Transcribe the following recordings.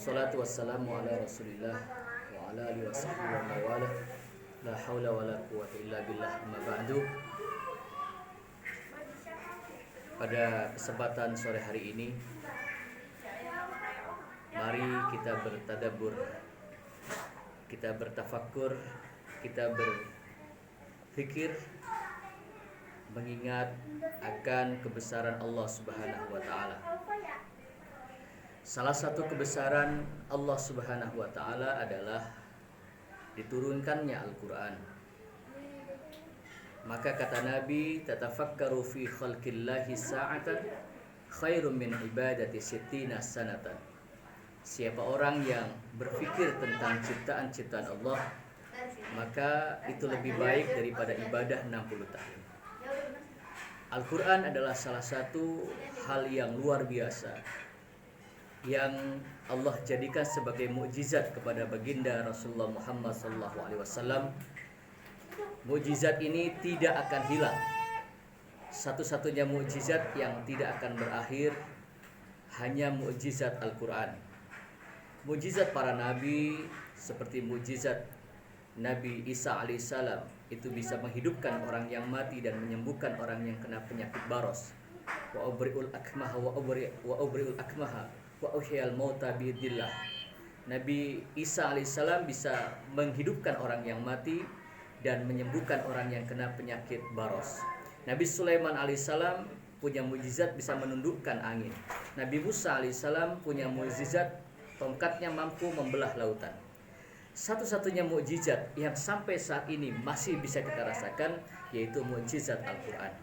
Wassalatu wassalamu ala rasulillah wa ala alihi wa sahbihi wa mawala. La hawla wa la quwwata illa billah, amma ba'du. Pada kesempatan sore hari ini, mari kita bertadabbur, kita bertafakkur, kita berfikir, mengingat akan kebesaran Allah Subhanahu wa ta'ala. Salah satu kebesaran Allah Subhanahu wa ta'ala adalah diturunkannya Al-Quran. Maka kata Nabi, tatafakkaru fi khalqillahi sa'atan khairun min ibadati sittina sanatan. Siapa orang yang berfikir tentang ciptaan-ciptaan Allah, maka itu lebih baik daripada ibadah 60 tahun. Al-Quran adalah salah satu hal yang luar biasa yang Allah jadikan sebagai mukjizat kepada baginda Rasulullah Muhammad SAW. Mukjizat ini tidak akan hilang. Satu-satunya mukjizat yang tidak akan berakhir hanya mukjizat Al-Quran. Mukjizat para nabi seperti mukjizat Nabi Isa alaihissalam itu bisa menghidupkan orang yang mati dan menyembuhkan orang yang kena penyakit baros. Wa ubri'ul akmaha wa ubri'ul akmaha wa uhyal mauta biidillah. Nabi Isa alaihissalam bisa menghidupkan orang yang mati dan menyembuhkan orang yang kena penyakit baros. Nabi Sulaiman alaihissalam punya mukjizat bisa menundukkan angin. Nabi Musa alaihissalam punya mukjizat tongkatnya mampu membelah lautan. Satu-satunya mukjizat yang sampai saat ini masih bisa kita rasakan yaitu mukjizat Al-Quran.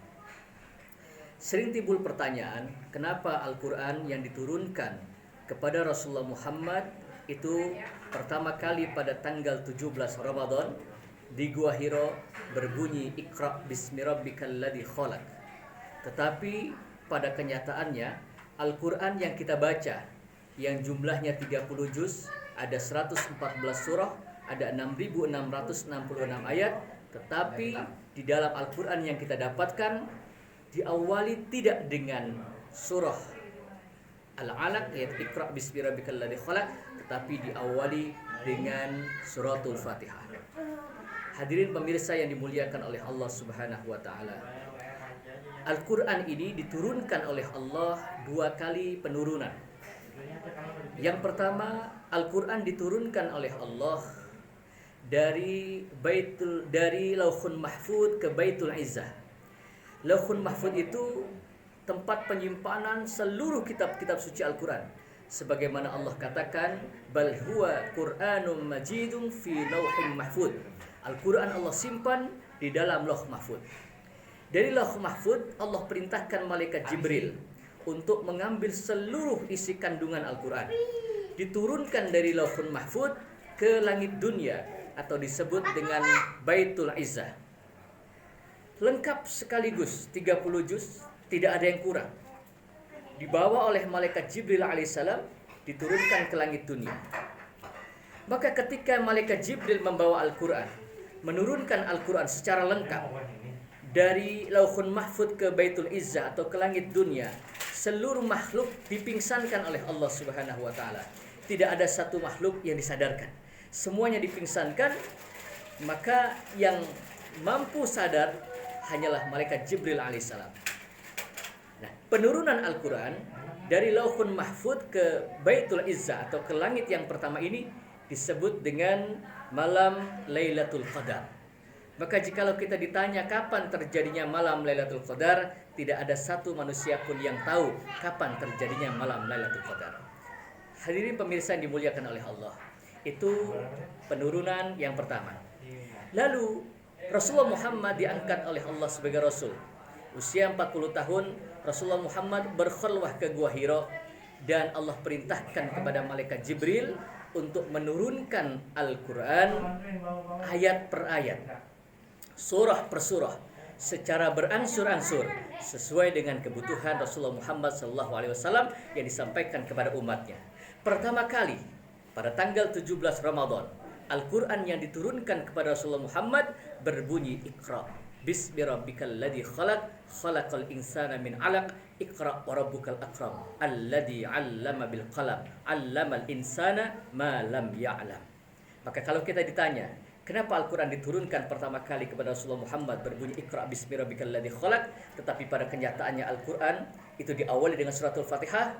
Sering timbul pertanyaan, kenapa Al-Quran yang diturunkan kepada Rasulullah Muhammad itu pertama kali pada tanggal 17 Ramadan di Gua Hiro berbunyi Iqra bismi rabbikal ladzi khalaq. Tetapi pada kenyataannya Al-Quran yang kita baca yang jumlahnya 30 juz, ada 114 surah, ada 6.666 ayat, tetapi di dalam Al-Quran yang kita dapatkan diawali tidak dengan surah Al-Alaq yaitu Iqra bismi rabbikal ladzi khalaq, tetapi diawali dengan suratul Fatihah. Hadirin pemirsa yang dimuliakan oleh Allah Subhanahu wa taala. Al-Quran ini diturunkan oleh Allah 2 kali penurunan. Yang pertama, Al-Quran diturunkan oleh Allah dari Lauhun Mahfud ke Baitul Izzah. Lauhun Mahfud itu tempat penyimpanan seluruh kitab-kitab suci Al-Quran. Sebagaimana Allah katakan, bal huwa Qur'anum majidun fi lauhin mahfud. Al-Quran Allah simpan di dalam Lauh Mahfud. Dari Lauh Mahfud Allah perintahkan malaikat Jibril untuk mengambil seluruh isi kandungan Al-Quran. Diturunkan dari Lauhun Mahfud ke langit dunia atau disebut dengan Baitul Izzah. Lengkap sekaligus 30 juz, tidak ada yang kurang. Dibawa oleh malaikat Jibril alaihissalam, diturunkan ke langit dunia. Maka ketika malaikat Jibril membawa Al-Quran, menurunkan Al-Quran secara lengkap dari Lauhun Mahfud ke Baitul Izzah atau ke langit dunia, seluruh makhluk dipingsankan oleh Allah Subhanahu wa taala. Tidak ada satu makhluk yang disadarkan. Semuanya dipingsankan, maka yang mampu sadar hanyalah malaikat Jibril alaihissalam. Nah, penurunan Al-Quran dari Lauhun Mahfud ke Baitul Izzah atau ke langit yang pertama ini disebut dengan malam Lailatul Qadar. Maka jikalau kita ditanya kapan terjadinya malam Lailatul Qadar, tidak ada satu manusia pun yang tahu kapan terjadinya malam Lailatul Qadar. Hadirin pemirsa yang dimuliakan oleh Allah, itu penurunan yang pertama. Lalu Rasulullah Muhammad diangkat oleh Allah sebagai Rasul. Usia 40 tahun Rasulullah Muhammad berkhulwah ke Gua Hiro dan Allah perintahkan kepada malaikat Jibril untuk menurunkan Al-Quran ayat per ayat, surah per surah, secara beransur-ansur sesuai dengan kebutuhan Rasulullah Muhammad SAW yang disampaikan kepada umatnya. Pertama kali pada tanggal 17 Ramadan, Al-Quran yang diturunkan kepada Rasulullah Muhammad berbunyi Iqra Bismi rabbikal ladzi khalaq, khalaqal insana min 'alaq, Iqra wa rabbukal akram, alladzi 'allama bil qalam, 'allamal insana ma lam ya'lam. Maka kalau kita ditanya, kenapa Al-Quran diturunkan pertama kali kepada Rasulullah Muhammad berbunyi Iqra bismi rabbikal ladzi khalaq, tetapi pada kenyataannya Al-Quran itu diawali dengan suratul Fatihah?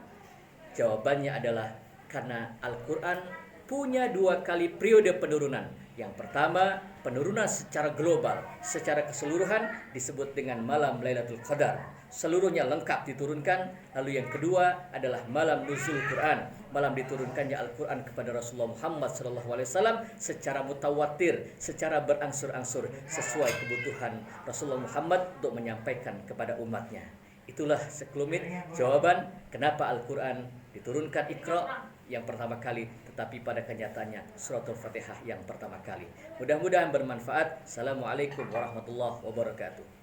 Jawabannya adalah karena Al-Quran punya 2 kali periode penurunan. Yang pertama, penurunan secara global, secara keseluruhan disebut dengan malam Lailatul Qadar. Seluruhnya lengkap diturunkan. Lalu yang kedua adalah malam nuzul Quran, malam diturunkannya Al-Quran kepada Rasulullah Muhammad SAW secara mutawatir, secara berangsur-angsur sesuai kebutuhan Rasulullah Muhammad untuk menyampaikan kepada umatnya. Itulah sekelumit jawaban kenapa Al-Quran diturunkan Iqra yang pertama kali, tetapi pada kenyataannya suratul Fatihah yang pertama kali. Mudah-mudahan bermanfaat. Assalamualaikum warahmatullahi wabarakatuh.